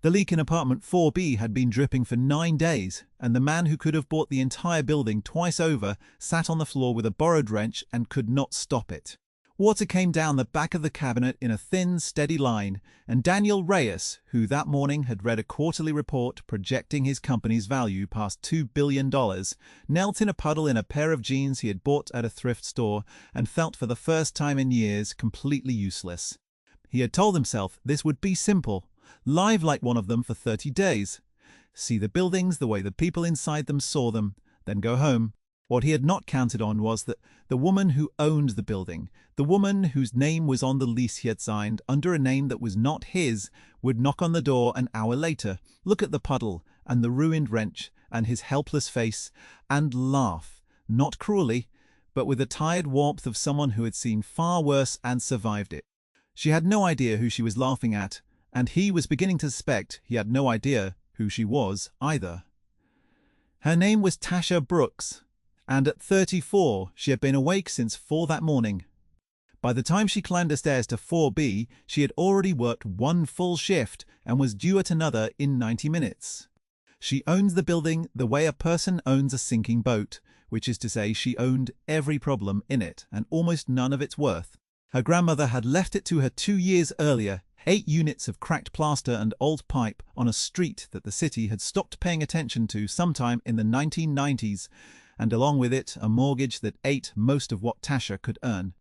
The leak in apartment 4B had been dripping for 9 days, and the man who could have bought the entire building twice over sat on the floor with a borrowed wrench and could not stop it. Water came down the back of the cabinet in a thin, steady line, and Daniel Reyes, who that morning had read a quarterly report projecting his company's value past $2 billion, knelt in a puddle in a pair of jeans he had bought at a thrift store and felt for the first time in years completely useless. He had told himself this would be simple. Live like one of them for 30 days. See the buildings the way the people inside them saw them, then go home. What he had not counted on was that the woman who owned the building, the woman whose name was on the lease he had signed under a name that was not his, would knock on the door an hour later, look at the puddle and the ruined wrench and his helpless face, and laugh, not cruelly, but with the tired warmth of someone who had seen far worse and survived it. She had no idea who she was laughing at, and he was beginning to suspect he had no idea who she was either. Her name was Tasha Brooks, and at 34 she had been awake since 4 that morning. By the time she climbed the stairs to 4B, she had already worked 1 full shift and was due at another in 90 minutes. She owns the building the way a person owns a sinking boat, which is to say she owned every problem in it and almost none of its worth. Her grandmother had left it to her 2 years earlier, 8 units of cracked plaster and old pipe on a street that the city had stopped paying attention to sometime in the 1990s, and along with it a mortgage that ate most of what Tasha could earn.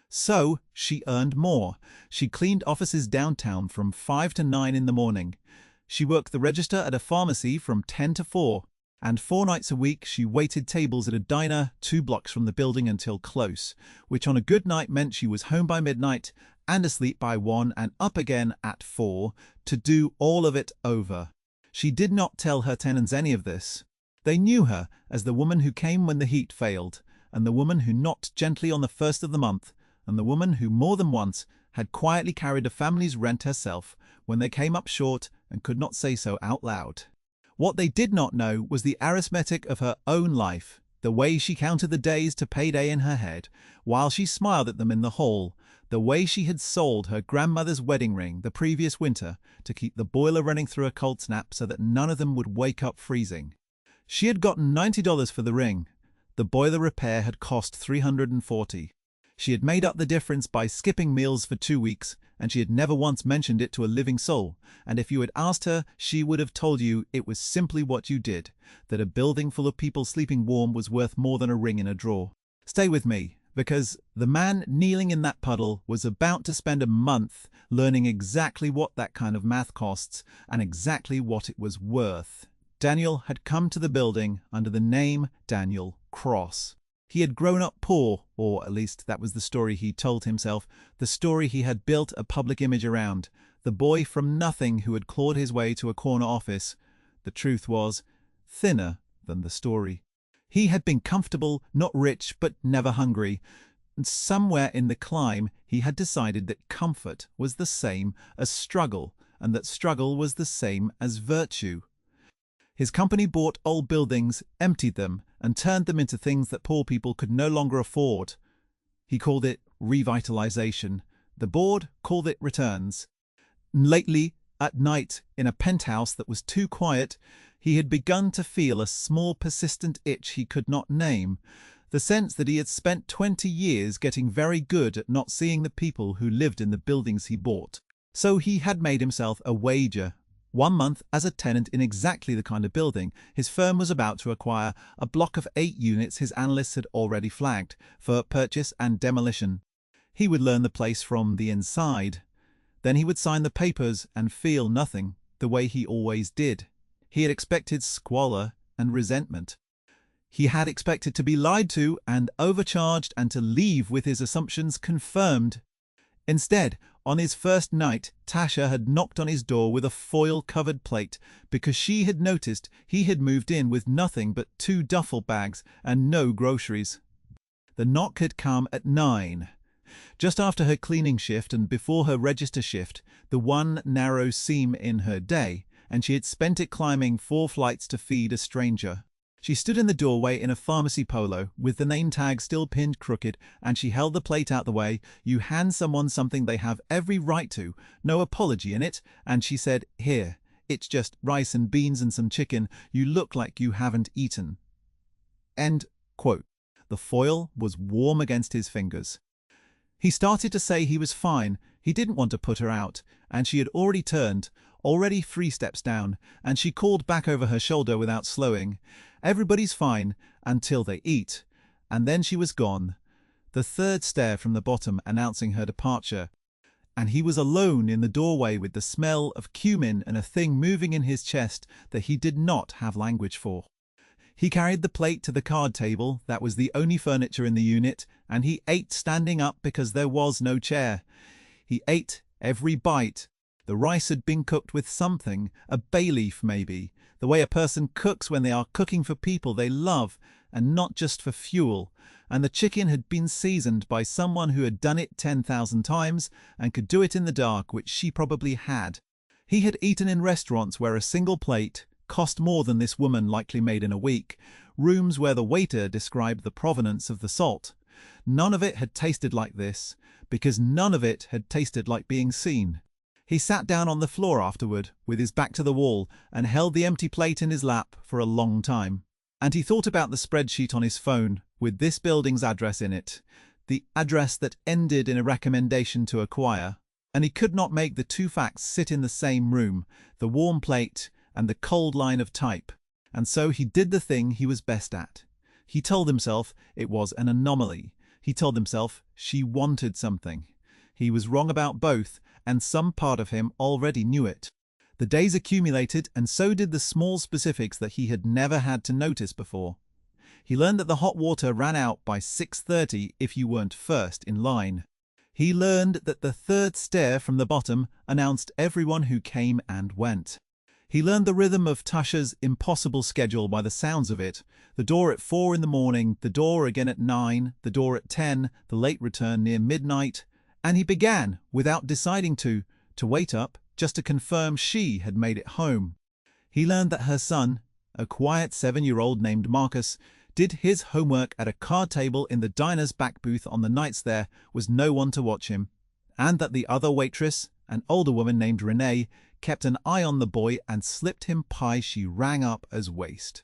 So she earned more. She cleaned offices downtown from 5 to 9 in the morning. She worked the register at a pharmacy from 10 to 4. And 4 nights a week she waited tables at a diner 2 blocks from the building until close, which on a good night meant she was home by midnight and asleep by 1 and up again at 4 to do all of it over. She did not tell her tenants any of this. They knew her as the woman who came when the heat failed, and the woman who knocked gently on the first of the month, and the woman who more than once had quietly carried a family's rent herself when they came up short and could not say so out loud. What they did not know was the arithmetic of her own life, the way she counted the days to payday in her head, while she smiled at them in the hall, the way she had sold her grandmother's wedding ring the previous winter to keep the boiler running through a cold snap so that none of them would wake up freezing. She had gotten $90 for the ring. The boiler repair had cost $340. She had made up the difference by skipping meals for 2 weeks, and she had never once mentioned it to a living soul, and if you had asked her, she would have told you it was simply what you did, that a building full of people sleeping warm was worth more than a ring in a drawer. Stay with me, because the man kneeling in that puddle was about to spend a month learning exactly what that kind of math costs and exactly what it was worth. Daniel had come to the building under the name Daniel Cross. He had grown up poor, or at least that was the story he told himself, the story he had built a public image around, the boy from nothing who had clawed his way to a corner office. The truth was thinner than the story. He had been comfortable, not rich, but never hungry. And somewhere in the climb he had decided that comfort was the same as struggle, and that struggle was the same as virtue. His company bought old buildings, emptied them, and turned them into things that poor people could no longer afford. He called it revitalization. The board called it returns. Lately, at night, in a penthouse that was too quiet, he had begun to feel a small persistent itch he could not name, the sense that he had spent 20 years getting very good at not seeing the people who lived in the buildings he bought. So he had made himself a wager. 1 month as a tenant in exactly the kind of building his firm was about to acquire, a block of 8 units his analysts had already flagged for purchase and demolition. He would learn the place from the inside. Then he would sign the papers and feel nothing, the way he always did. He had expected squalor and resentment. He had expected to be lied to and overcharged and to leave with his assumptions confirmed. Instead, on his first night, Tasha had knocked on his door with a foil-covered plate because she had noticed he had moved in with nothing but 2 duffel bags and no groceries. The knock had come at 9, just after her cleaning shift and before her register shift, the one narrow seam in her day, and she had spent it climbing 4 flights to feed a stranger. She stood in the doorway in a pharmacy polo, with the name tag still pinned crooked, and she held the plate out the way. You hand someone something they have every right to, no apology in it, and she said, "Here, It's just rice and beans and some chicken. You look like you haven't eaten." End quote. The foil was warm against his fingers. He started to say he was fine. He didn't want to put her out, and she had already turned, already 3 steps down, and she called back over her shoulder without slowing, "Everybody's fine until they eat." And then she was gone. The third stare from the bottom announcing her departure. And he was alone in the doorway with the smell of cumin and a thing moving in his chest that he did not have language for. He carried the plate to the card table, that was the only furniture in the unit, and he ate standing up because there was no chair. He ate every bite. The rice had been cooked with something, a bay leaf maybe, the way a person cooks when they are cooking for people they love, and not just for fuel. And the chicken had been seasoned by someone who had done it 10,000 times and could do it in the dark, which she probably had. He had eaten in restaurants where a single plate cost more than this woman likely made in a week, rooms where the waiter described the provenance of the salt. None of it had tasted like this, because none of it had tasted like being seen. He sat down on the floor afterward, with his back to the wall, and held the empty plate in his lap for a long time. And he thought about the spreadsheet on his phone, with this building's address in it, the address that ended in a recommendation to acquire. And he could not make the two facts sit in the same room, the warm plate and the cold line of type. And so he did the thing he was best at. He told himself it was an anomaly. He told himself she wanted something. He was wrong about both, and some part of him already knew it. The days accumulated, and so did the small specifics that he had never had to notice before. He learned that the hot water ran out by 6:30 if you weren't first in line. He learned that the third stair from the bottom announced everyone who came and went. He learned the rhythm of Tasha's impossible schedule by the sounds of it. The door at 4 in the morning, the door again at 9, the door at 10, the late return near midnight. And he began, without deciding to wait up, just to confirm she had made it home. He learned that her son, a quiet 7-year-old named Marcus, did his homework at a card table in the diner's back booth on the nights there was no one to watch him, and that the other waitress, an older woman named Renee, kept an eye on the boy and slipped him pie she rang up as waste.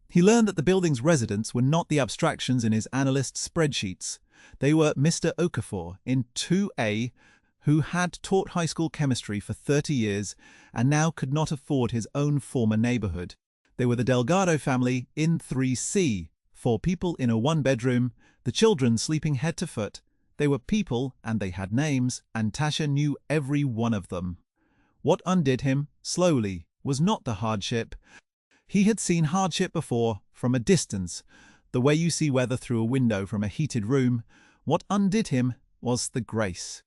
He learned that the building's residents were not the abstractions in his analyst spreadsheets. They were Mr. Okafor in 2A, who had taught high school chemistry for 30 years and now could not afford his own former neighborhood. They were the Delgado family in 3C, 4 people in a 1-bedroom, the children sleeping head to foot. They were people and they had names, and Tasha knew every one of them. What undid him, slowly, was not the hardship. He had seen hardship before, from a distance, the way you see weather through a window from a heated room. What undid him was the grace.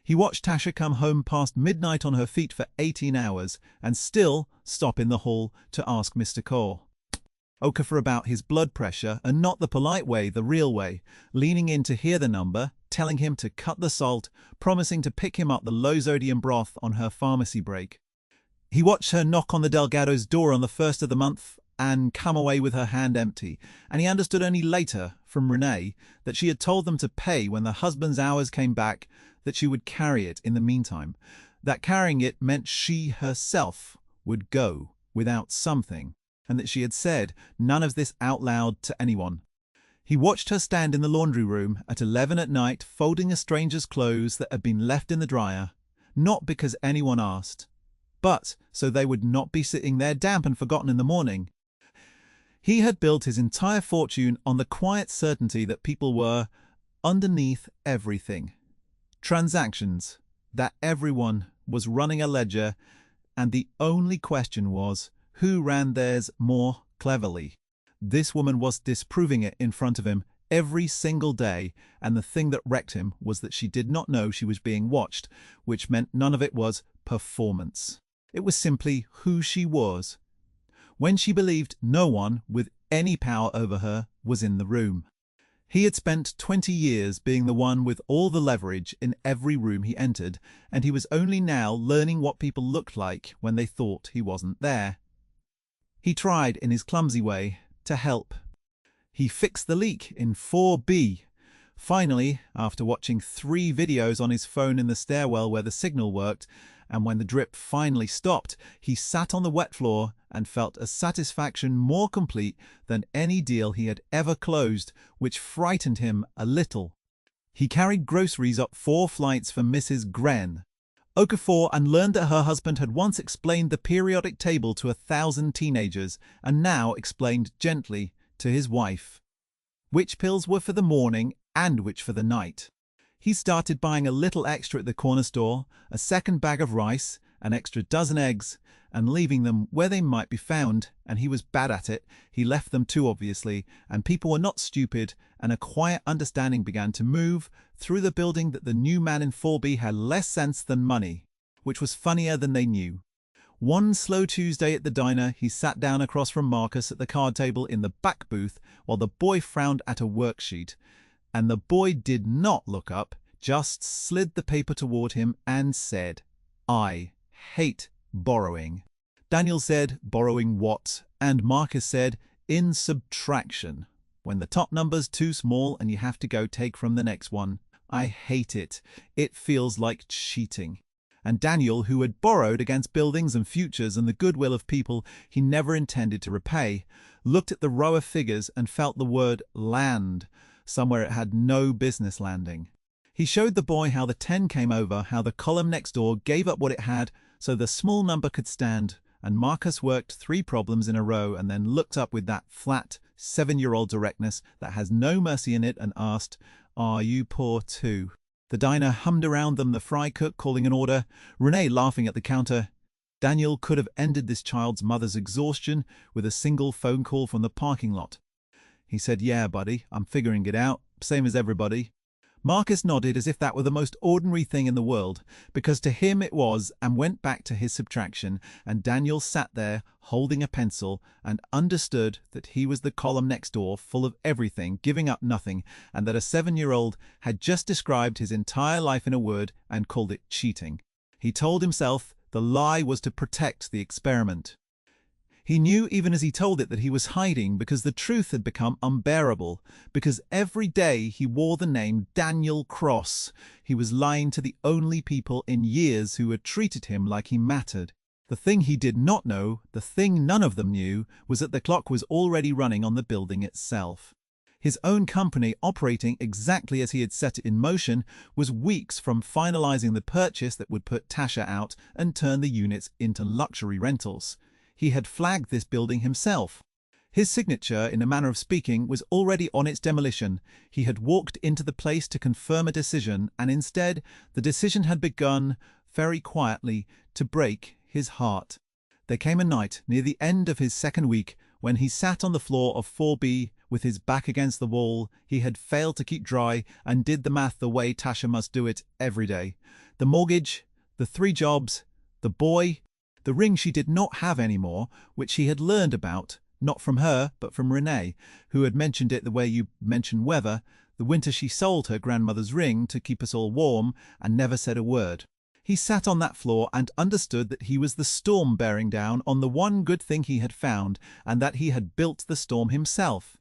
He watched Tasha come home past midnight on her feet for 18 hours and still stop in the hall to ask Mr. Cole Okafor about his blood pressure, and not the polite way, the real way, leaning in to hear the number, telling him to cut the salt, promising to pick him up the low-sodium broth on her pharmacy break. He watched her knock on the Delgado's door on the 1st of the month and come away with her hand empty, and he understood only later, from Renee, that she had told them to pay when the husband's hours came back, that she would carry it in the meantime, that carrying it meant she herself would go without something, and that she had said none of this out loud to anyone. He watched her stand in the laundry room at 11 at night, folding a stranger's clothes that had been left in the dryer, not because anyone asked, but so they would not be sitting there damp and forgotten in the morning. He had built his entire fortune on the quiet certainty that people were underneath everything. Transactions, that everyone was running a ledger, and the only question was, who ran theirs more cleverly? This woman was disproving it in front of him every single day, and the thing that wrecked him was that she did not know she was being watched, which meant none of it was performance. It was simply who she was, when she believed no one with any power over her was in the room. He had spent 20 years being the one with all the leverage in every room he entered, and he was only now learning what people looked like when they thought he wasn't there. He tried, in his clumsy way, to help. He fixed the leak in 4B. Finally, after watching 3 videos on his phone in the stairwell where the signal worked, and when the drip finally stopped, he sat on the wet floor and felt a satisfaction more complete than any deal he had ever closed, which frightened him a little. He carried groceries up 4 flights for Mrs. Gren, Okafor, and learned that her husband had once explained the periodic table to 1,000 teenagers and now explained gently to his wife which pills were for the morning and which for the night. He started buying a little extra at the corner store, a second bag of rice, an extra dozen eggs, and leaving them where they might be found, and he was bad at it. He left them too obviously, and people were not stupid, and a quiet understanding began to move through the building that the new man in 4B had less sense than money, which was funnier than they knew. One slow Tuesday at the diner, he sat down across from Marcus at the card table in the back booth while the boy frowned at a worksheet. And the boy did not look up, just slid the paper toward him and said, "I hate borrowing." Daniel said, "Borrowing what?" And Marcus said, "In subtraction. When the top number's too small and you have to go take from the next one. I hate it. It feels like cheating." And Daniel, who had borrowed against buildings and futures and the goodwill of people he never intended to repay, looked at the row of figures and felt the word land somewhere it had no business landing. He showed the boy how the 10 came over, how the column next door gave up what it had so the small number could stand, and Marcus worked 3 problems in a row and then looked up with that flat, 7-year-old directness that has no mercy in it and asked, "Are you poor too?" The diner hummed around them, the fry cook calling an order, Renee laughing at the counter. Daniel could have ended this child's mother's exhaustion with a single phone call from the parking lot. He said, "Yeah, buddy, I'm figuring it out, same as everybody." Marcus nodded as if that were the most ordinary thing in the world, because to him it was, and went back to his subtraction, and Daniel sat there holding a pencil and understood that he was the column next door, full of everything, giving up nothing, and that a 7-year-old had just described his entire life in a word and called it cheating. He told himself the lie was to protect the experiment. He knew even as he told it that he was hiding because the truth had become unbearable, because every day he wore the name Daniel Cross. He was lying to the only people in years who had treated him like he mattered. The thing he did not know, the thing none of them knew, was that the clock was already running on the building itself. His own company, operating exactly as he had set it in motion, was weeks from finalizing the purchase that would put Tasha out and turn the units into luxury rentals. He had flagged this building himself. His signature, in a manner of speaking, was already on its demolition. He had walked into the place to confirm a decision, and instead, the decision had begun, very quietly, to break his heart. There came a night, near the end of his 2nd week, when he sat on the floor of 4B with his back against the wall. He had failed to keep dry and did the math the way Tasha must do it every day. The mortgage, the 3 jobs, the boy, the ring she did not have anymore, which he had learned about, not from her, but from Renee, who had mentioned it the way you mention weather, the winter she sold her grandmother's ring to keep us all warm, and never said a word. He sat on that floor and understood that he was the storm bearing down on the one good thing he had found, and that he had built the storm himself.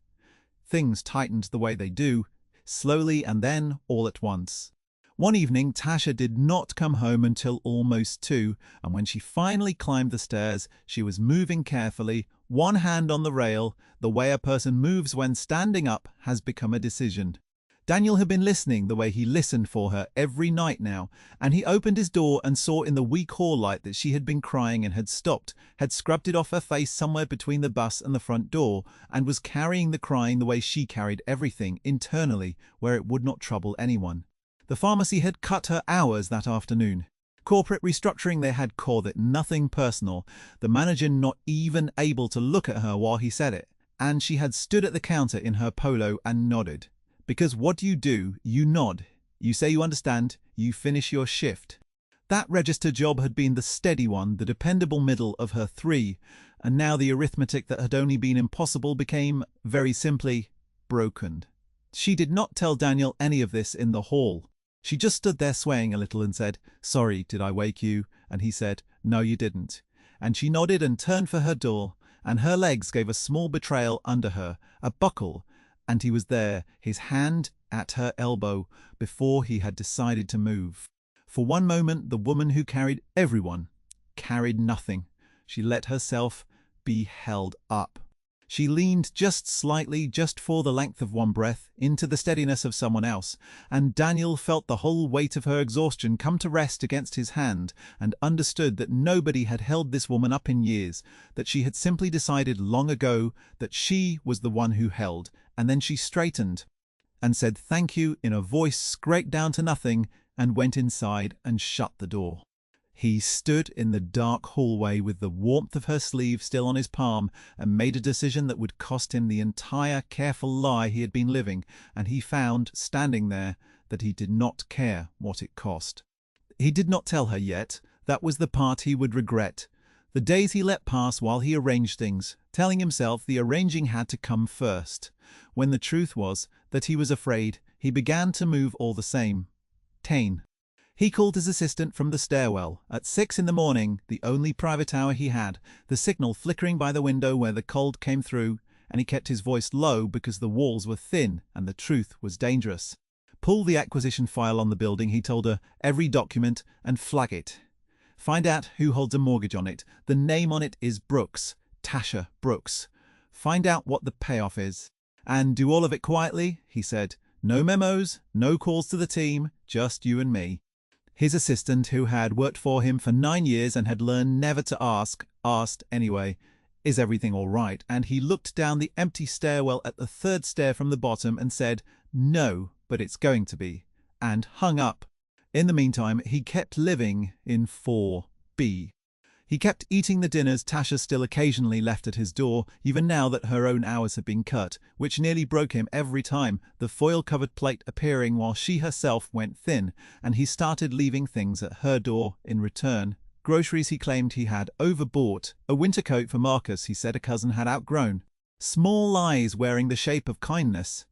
Things tightened the way they do, slowly and then all at once. One evening, Tasha did not come home until almost 2, and when she finally climbed the stairs, she was moving carefully, one hand on the rail. The way a person moves when standing up has become a decision. Daniel had been listening the way he listened for her every night now, and he opened his door and saw in the weak hall light that she had been crying and had stopped, had scrubbed it off her face somewhere between the bus and the front door, and was carrying the crying the way she carried everything, internally, where it would not trouble anyone. The pharmacy had cut her hours that afternoon. Corporate restructuring they had called it, nothing personal, the manager not even able to look at her while he said it, and she had stood at the counter in her polo and nodded. Because what do? You nod. You say you understand, you finish your shift. That register job had been the steady one, the dependable middle of her 3, and now the arithmetic that had only been impossible became, very simply, broken. She did not tell Daniel any of this in the hall. She just stood there swaying a little and said, "Sorry, did I wake you?" And he said, "No, you didn't." And she nodded and turned for her door, and her legs gave a small betrayal under her, a buckle, and he was there, his hand at her elbow, before he had decided to move. For one moment, the woman who carried everyone carried nothing. She let herself be held up. She leaned just slightly, just for the length of one breath, into the steadiness of someone else, and Daniel felt the whole weight of her exhaustion come to rest against his hand, and understood that nobody had held this woman up in years, that she had simply decided long ago that she was the one who held, and then she straightened and said thank you in a voice scraped down to nothing, and went inside and shut the door. He stood in the dark hallway with the warmth of her sleeve still on his palm and made a decision that would cost him the entire careful lie he had been living, and he found, standing there, that he did not care what it cost. He did not tell her yet. That was the part he would regret. The days he let pass while he arranged things, telling himself the arranging had to come first. When the truth was that he was afraid, he began to move all the same. Tane. He called his assistant from the stairwell. At 6 in the morning, the only private hour he had, the signal flickering by the window where the cold came through, and he kept his voice low because the walls were thin and the truth was dangerous. Pull the acquisition file on the building, he told her, every document, and flag it. Find out who holds a mortgage on it. The name on it is Brooks, Tasha Brooks. Find out what the payoff is. And do all of it quietly, he said. No memos, no calls to the team, just you and me. His assistant, who had worked for him for 9 years and had learned never to ask, asked anyway, "Is everything all right?" And he looked down the empty stairwell at the third stair from the bottom and said, "No, but it's going to be," and hung up. In the meantime, he kept living in 4B. He kept eating the dinners Tasha still occasionally left at his door, even now that her own hours had been cut, which nearly broke him every time, the foil-covered plate appearing while she herself went thin, and he started leaving things at her door in return. Groceries he claimed he had overbought, a winter coat for Marcus he said a cousin had outgrown. Small lies wearing the shape of kindness.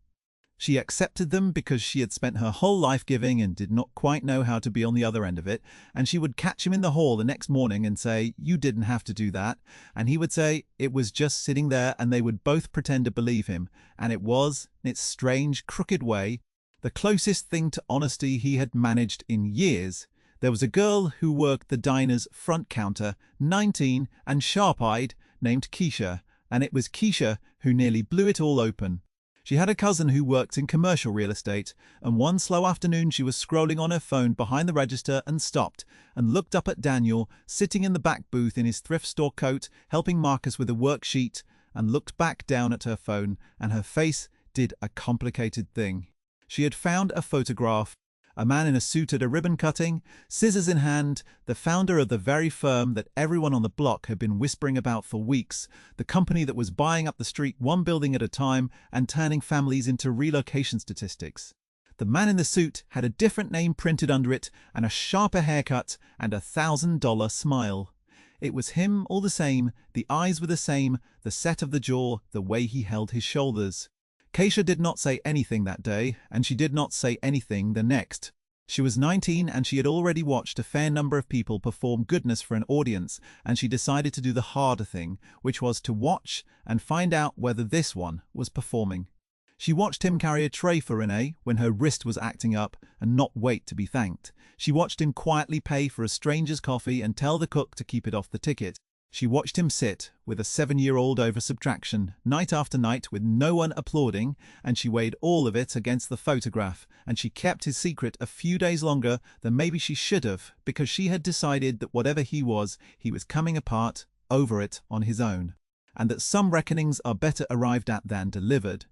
She accepted them because she had spent her whole life giving and did not quite know how to be on the other end of it, and she would catch him in the hall the next morning and say, "You didn't have to do that," and he would say, "It was just sitting there," and they would both pretend to believe him, and it was, in its strange, crooked way, the closest thing to honesty he had managed in years. There was a girl who worked the diner's front counter, 19 and sharp-eyed, named Keisha, and it was Keisha who nearly blew it all open. She had a cousin who worked in commercial real estate, and one slow afternoon she was scrolling on her phone behind the register and stopped and looked up at Daniel, sitting in the back booth in his thrift store coat, helping Marcus with a worksheet, and looked back down at her phone, and her face did a complicated thing. She had found a photograph. A man in a suit at a ribbon cutting, scissors in hand, the founder of the very firm that everyone on the block had been whispering about for weeks, the company that was buying up the street one building at a time and turning families into relocation statistics. The man in the suit had a different name printed under it and a sharper haircut and a $1,000 smile. It was him all the same, the eyes were the same, the set of the jaw, the way he held his shoulders. Keisha did not say anything that day, and she did not say anything the next. She was 19 and she had already watched a fair number of people perform goodness for an audience, and she decided to do the harder thing, which was to watch and find out whether this one was performing. She watched him carry a tray for Renee when her wrist was acting up and not wait to be thanked. She watched him quietly pay for a stranger's coffee and tell the cook to keep it off the ticket. She watched him sit with a 7-year-old over subtraction, night after night with no one applauding, and she weighed all of it against the photograph, and she kept his secret a few days longer than maybe she should have, because she had decided that whatever he was coming apart over it on his own, and that some reckonings are better arrived at than delivered.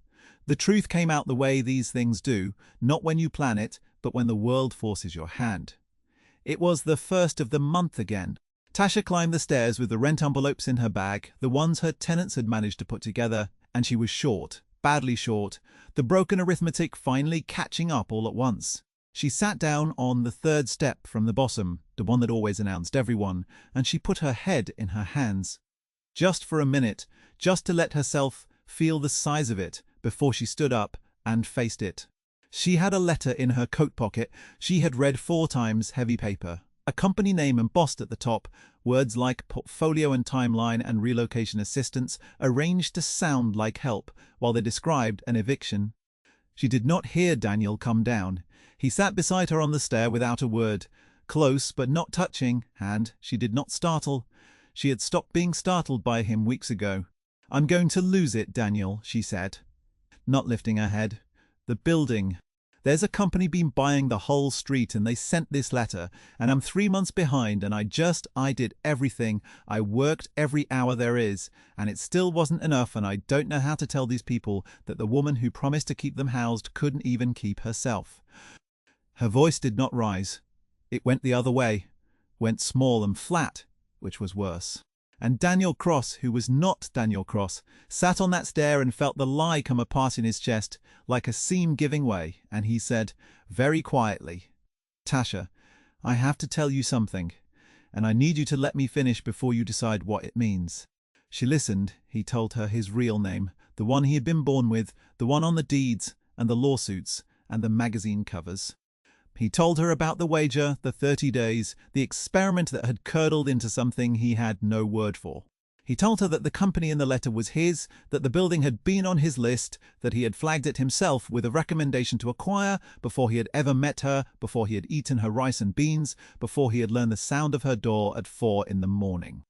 The truth came out the way these things do, not when you plan it, but when the world forces your hand. It was the first of the month again. Tasha climbed the stairs with the rent envelopes in her bag, the ones her tenants had managed to put together, and she was short, badly short, the broken arithmetic finally catching up all at once. She sat down on the third step from the bottom, the one that always announced everyone, and she put her head in her hands. Just for a minute, just to let herself feel the size of it, before she stood up and faced it. She had a letter in her coat pocket she had read 4 times, heavy paper. A company name embossed at the top, words like portfolio and timeline and relocation assistance arranged to sound like help, while they described an eviction. She did not hear Daniel come down. He sat beside her on the stair without a word. close but not touching, and she did not startle. She had stopped being startled by him weeks ago. "I'm going to lose it, Daniel," she said, not lifting her head. "The building. There's a company been buying the whole street and they sent this letter, and I'm 3 months behind, and I did everything. I worked every hour there is, and it still wasn't enough, and I don't know how to tell these people that the woman who promised to keep them housed couldn't even keep herself." Her voice did not rise. It went the other way, went small and flat, which was worse. And Daniel Cross, who was not Daniel Cross, sat on that stair and felt the lie come apart in his chest, like a seam giving way, and he said, very quietly, "Tasha, I have to tell you something, and I need you to let me finish before you decide what it means." She listened. He told her his real name, the one he had been born with, the one on the deeds and the lawsuits and the magazine covers. He told her about the wager, the 30 days, the experiment that had curdled into something he had no word for. He told her that the company in the letter was his, that the building had been on his list, that he had flagged it himself with a recommendation to acquire before he had ever met her, before he had eaten her rice and beans, before he had learned the sound of her door at 4 in the morning.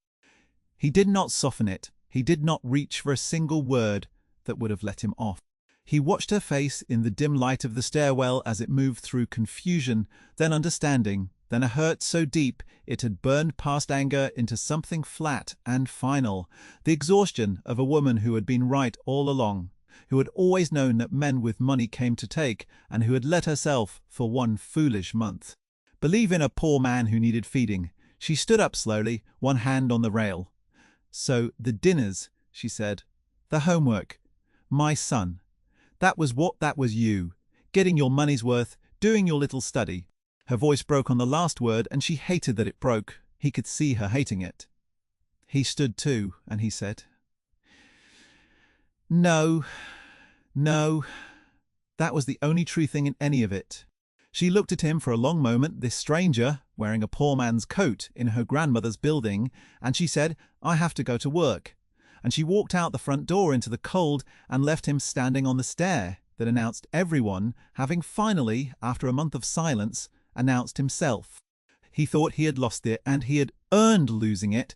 He did not soften it. He did not reach for a single word that would have let him off. He watched her face in the dim light of the stairwell as it moved through confusion, then understanding, then a hurt so deep it had burned past anger into something flat and final, the exhaustion of a woman who had been right all along, who had always known that men with money came to take, and who had let herself, for one foolish month, believe in a poor man who needed feeding. She stood up slowly, one hand on the rail. "So, the dinners," she said. "The homework. My son. That was you. Getting your money's worth, doing your little study." Her voice broke on the last word, and she hated that it broke. He could see her hating it. He stood too, and he said, No. That was the only true thing in any of it." She looked at him for a long moment, this stranger, wearing a poor man's coat in her grandmother's building, and she said, "I have to go to work." And she walked out the front door into the cold and left him standing on the stair that announced everyone, having finally, after a month of silence, announced himself. He thought he had lost it, and he had earned losing it.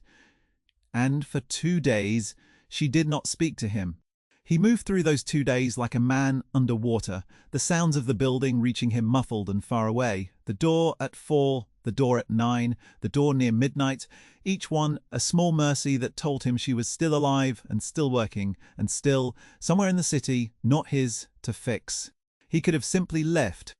And for 2 days, she did not speak to him. He moved through those 2 days like a man under water, the sounds of the building reaching him muffled and far away. The door at 4, the door at 9, the door near midnight, each one a small mercy that told him she was still alive and still working, and still, somewhere in the city, not his, to fix. He could have simply left.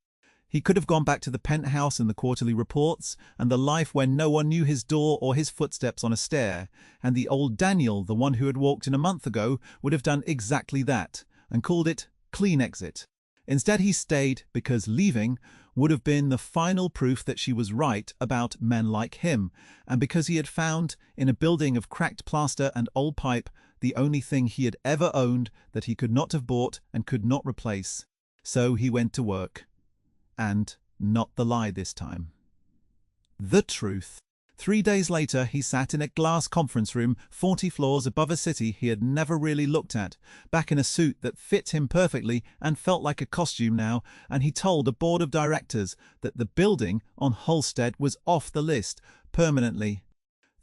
He could have gone back to the penthouse and the quarterly reports, and the life where no one knew his door or his footsteps on a stair, and the old Daniel, the one who had walked in a month ago, would have done exactly that, and called it clean exit. Instead he stayed because leaving would have been the final proof that she was right about men like him, and because he had found, in a building of cracked plaster and old pipe, the only thing he had ever owned that he could not have bought and could not replace. So he went to work. And not the lie this time. The truth. 3 days later, he sat in a glass conference room 40 floors above a city he had never really looked at, back in a suit that fit him perfectly and felt like a costume now, and he told a board of directors that the building on Halstead was off the list, permanently.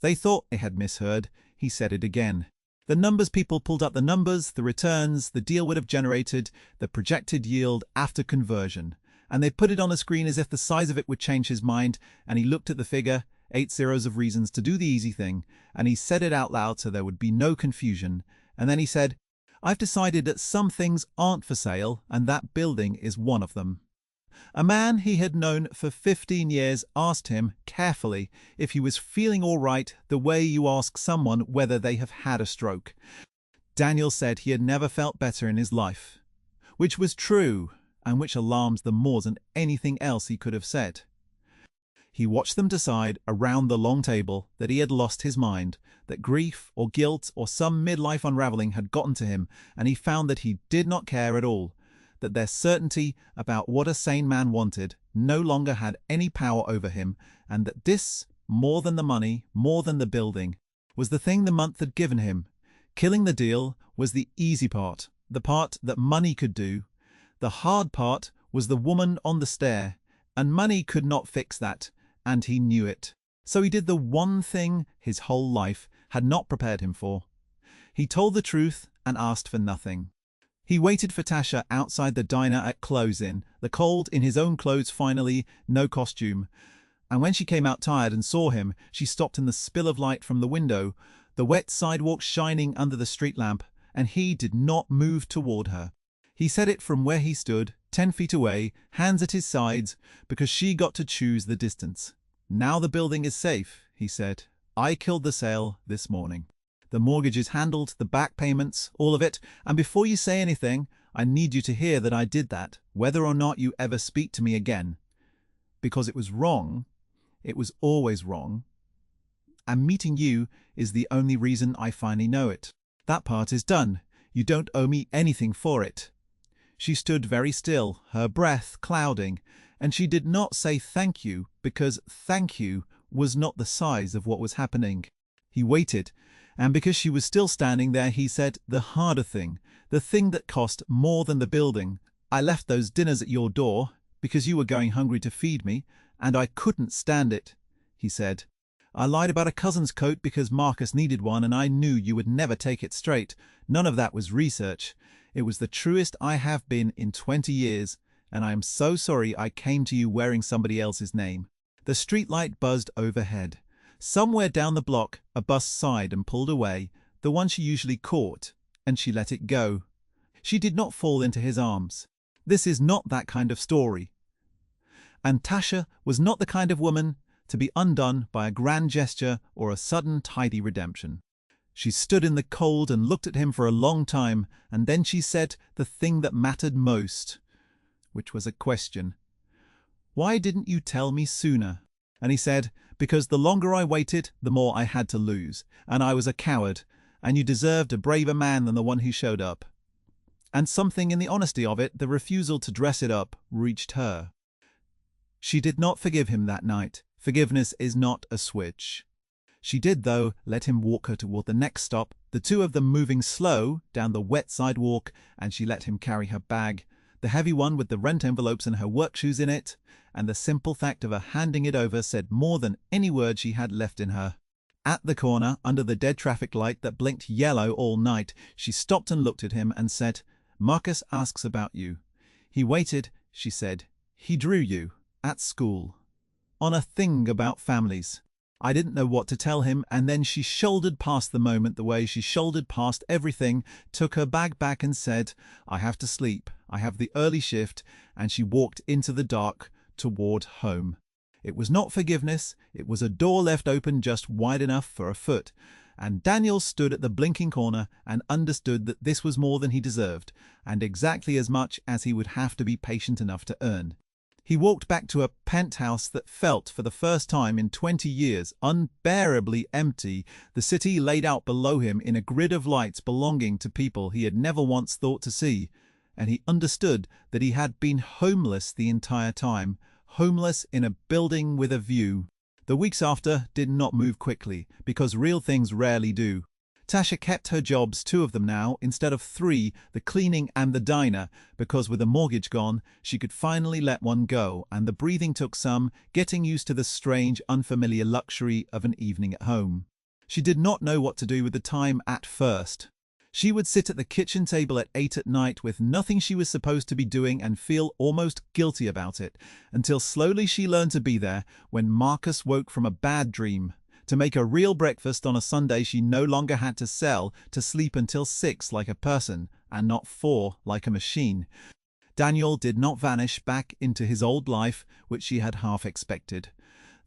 They thought they had misheard. He said it again. The numbers people pulled up the numbers, the returns, the deal would have generated, the projected yield after conversion. And they put it on a screen as if the size of it would change his mind, and he looked at the figure, 8 zeros of reasons to do the easy thing, and he said it out loud so there would be no confusion. And then he said, "I've decided that some things aren't for sale, and that building is one of them." A man he had known for 15 years asked him, carefully, if he was feeling all right, the way you ask someone whether they have had a stroke. Daniel said he had never felt better in his life, which was true, and which alarms them more than anything else he could have said. He watched them decide around the long table that he had lost his mind, that grief or guilt or some midlife unraveling had gotten to him, and he found that he did not care at all, that their certainty about what a sane man wanted no longer had any power over him, and that this, more than the money, more than the building, was the thing the month had given him. Killing the deal was the easy part, the part that money could do. The hard part was the woman on the stair, and money could not fix that, and he knew it. So he did the one thing his whole life had not prepared him for. He told the truth and asked for nothing. He waited for Tasha outside the diner at close-in, the cold in his own clothes finally, no costume. And when she came out tired and saw him, she stopped in the spill of light from the window, the wet sidewalk shining under the street lamp, and he did not move toward her. He said it from where he stood, 10 feet away, hands at his sides, because she got to choose the distance. "Now the building is safe," he said. "I killed the sale this morning. The mortgage is handled, the back payments, all of it, and before you say anything, I need you to hear that I did that, whether or not you ever speak to me again. Because it was wrong. It was always wrong. And meeting you is the only reason I finally know it. That part is done. You don't owe me anything for it." She stood very still, her breath clouding, and she did not say thank you because thank you was not the size of what was happening. He waited, and because she was still standing there, he said the harder thing, the thing that cost more than the building. "I left those dinners at your door because you were going hungry to feed me, and I couldn't stand it," he said. "I lied about a cousin's coat because Marcus needed one and I knew you would never take it straight. None of that was research. It was the truest I have been in 20 years, and I am so sorry I came to you wearing somebody else's name." The streetlight buzzed overhead. Somewhere down the block, a bus sighed and pulled away, the one she usually caught, and she let it go. She did not fall into his arms. This is not that kind of story. And Tasha was not the kind of woman to be undone by a grand gesture or a sudden tidy redemption. She stood in the cold and looked at him for a long time, and then she said the thing that mattered most, which was a question. "Why didn't you tell me sooner?" And he said, "Because the longer I waited, the more I had to lose, and I was a coward, and you deserved a braver man than the one who showed up." And something in the honesty of it, the refusal to dress it up, reached her. She did not forgive him that night. Forgiveness is not a switch. She did, though, let him walk her toward the next stop, the two of them moving slow down the wet sidewalk, and she let him carry her bag, the heavy one with the rent envelopes and her work shoes in it, and the simple fact of her handing it over said more than any word she had left in her. At the corner, under the dead traffic light that blinked yellow all night, she stopped and looked at him and said, "Marcus asks about you. He waited," she said. "He drew you, at school, on a thing about families." I didn't know what to tell him, and then she shouldered past the moment the way she shouldered past everything, took her bag back and said, "I have to sleep. I have the early shift," and she walked into the dark toward home. It was not forgiveness, it was a door left open just wide enough for a foot, and Daniel stood at the blinking corner and understood that this was more than he deserved, and exactly as much as he would have to be patient enough to earn. He walked back to a penthouse that felt, for the first time in 20 years, unbearably empty, the city laid out below him in a grid of lights belonging to people he had never once thought to see, and he understood that he had been homeless the entire time, homeless in a building with a view. The weeks after did not move quickly, because real things rarely do. Tasha kept her jobs, 2 of them now, instead of 3, the cleaning and the diner, because with a mortgage gone, she could finally let one go, and the breathing took some, getting used to the strange, unfamiliar luxury of an evening at home. She did not know what to do with the time at first. She would sit at the kitchen table at 8 at night with nothing she was supposed to be doing and feel almost guilty about it, until slowly she learned to be there when Marcus woke from a bad dream. To make a real breakfast on a Sunday she no longer had to sell, to sleep until 6 like a person, and not 4 like a machine. Daniel did not vanish back into his old life, which she had half expected.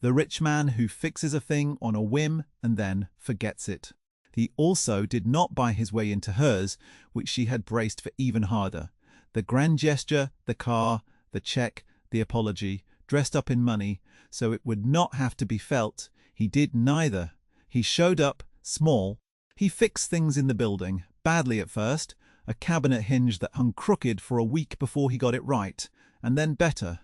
The rich man who fixes a thing on a whim and then forgets it. He also did not buy his way into hers, which she had braced for even harder. The grand gesture, the car, the check, the apology, dressed up in money, so it would not have to be felt. He did neither. He showed up, small. He fixed things in the building, badly at first, a cabinet hinge that hung crooked for a week before he got it right, and then better.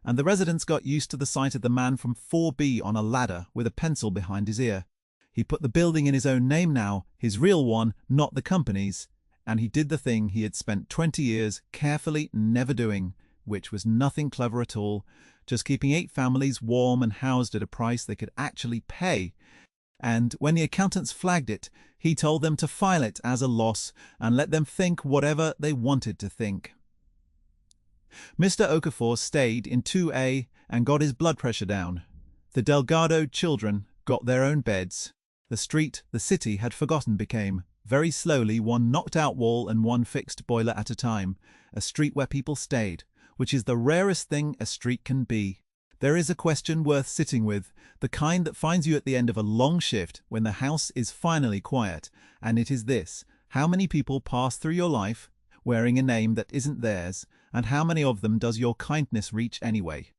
And the residents got used to the sight of the man from 4B on a ladder with a pencil behind his ear. He put the building in his own name now, his real one, not the company's, and he did the thing he had spent 20 years carefully never doing, which was nothing clever at all, just keeping 8 families warm and housed at a price they could actually pay. And when the accountants flagged it, he told them to file it as a loss and let them think whatever they wanted to think. Mr. Okafor stayed in 2A and got his blood pressure down. The Delgado children got their own beds. The street the city had forgotten became, very slowly, one knocked-out wall and one fixed boiler at a time, a street where people stayed, which is the rarest thing a street can be. There is a question worth sitting with, the kind that finds you at the end of a long shift when the house is finally quiet, and it is this: how many people pass through your life wearing a name that isn't theirs, and how many of them does your kindness reach anyway?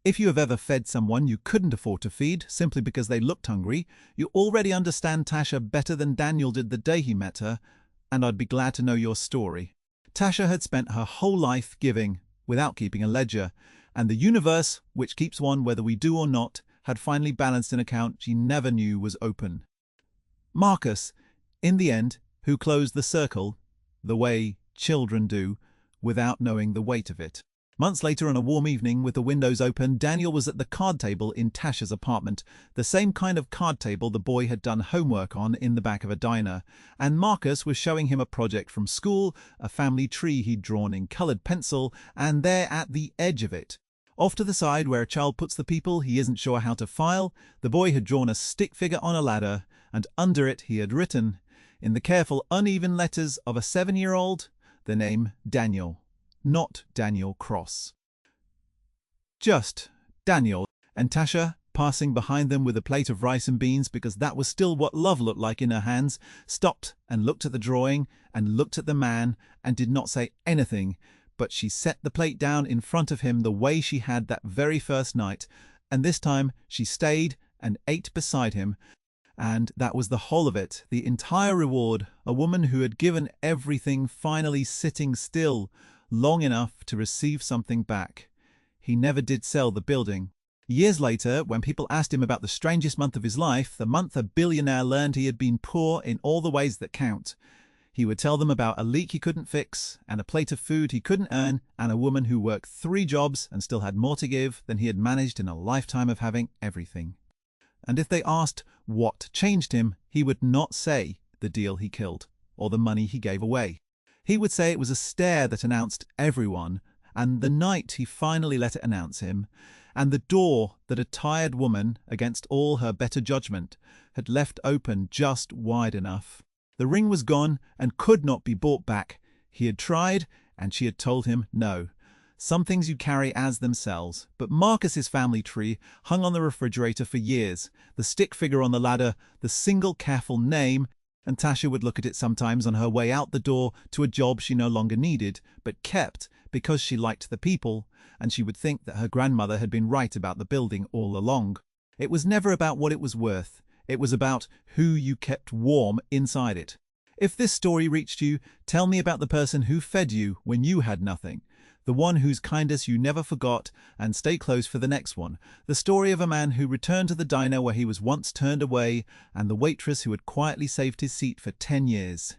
If you have ever fed someone you couldn't afford to feed simply because they looked hungry, you already understand Tasha better than Daniel did the day he met her, and I'd be glad to know your story. Tasha had spent her whole life giving, without keeping a ledger, and the universe, which keeps one whether we do or not, had finally balanced an account she never knew was open. Marcus, in the end, who closed the circle, the way children do, without knowing the weight of it. Months later, on a warm evening with the windows open, Daniel was at the card table in Tasha's apartment, the same kind of card table the boy had done homework on in the back of a diner, and Marcus was showing him a project from school, a family tree he'd drawn in coloured pencil, and there at the edge of it, off to the side where a child puts the people he isn't sure how to file, the boy had drawn a stick figure on a ladder, and under it he had written, in the careful, uneven letters of a 7-year-old, the name Daniel. Not Daniel Cross. Just Daniel, and Tasha, passing behind them with a plate of rice and beans because that was still what love looked like in her hands, stopped and looked at the drawing and looked at the man and did not say anything, but she set the plate down in front of him the way she had that very first night, and this time she stayed and ate beside him, and that was the whole of it, the entire reward, a woman who had given everything finally sitting still, long enough to receive something back. He never did sell the building. Years later, when people asked him about the strangest month of his life, the month a billionaire learned he had been poor in all the ways that count, he would tell them about a leak he couldn't fix, and a plate of food he couldn't earn, and a woman who worked 3 jobs and still had more to give than he had managed in a lifetime of having everything. And if they asked what changed him, he would not say the deal he killed, or the money he gave away. He would say it was a stare that announced everyone, and the night he finally let it announce him, and the door that a tired woman, against all her better judgment, had left open just wide enough. The ring was gone and could not be bought back. He had tried, and she had told him no. Some things you carry as themselves, but Marcus's family tree hung on the refrigerator for years, the stick figure on the ladder, the single careful name, and Tasha would look at it sometimes on her way out the door to a job she no longer needed, but kept because she liked the people, and she would think that her grandmother had been right about the building all along. It was never about what it was worth. It was about who you kept warm inside it. If this story reached you, tell me about the person who fed you when you had nothing, the one whose kindness you never forgot, and stay close for the next one. The story of a man who returned to the diner where he was once turned away, and the waitress who had quietly saved his seat for 10 years.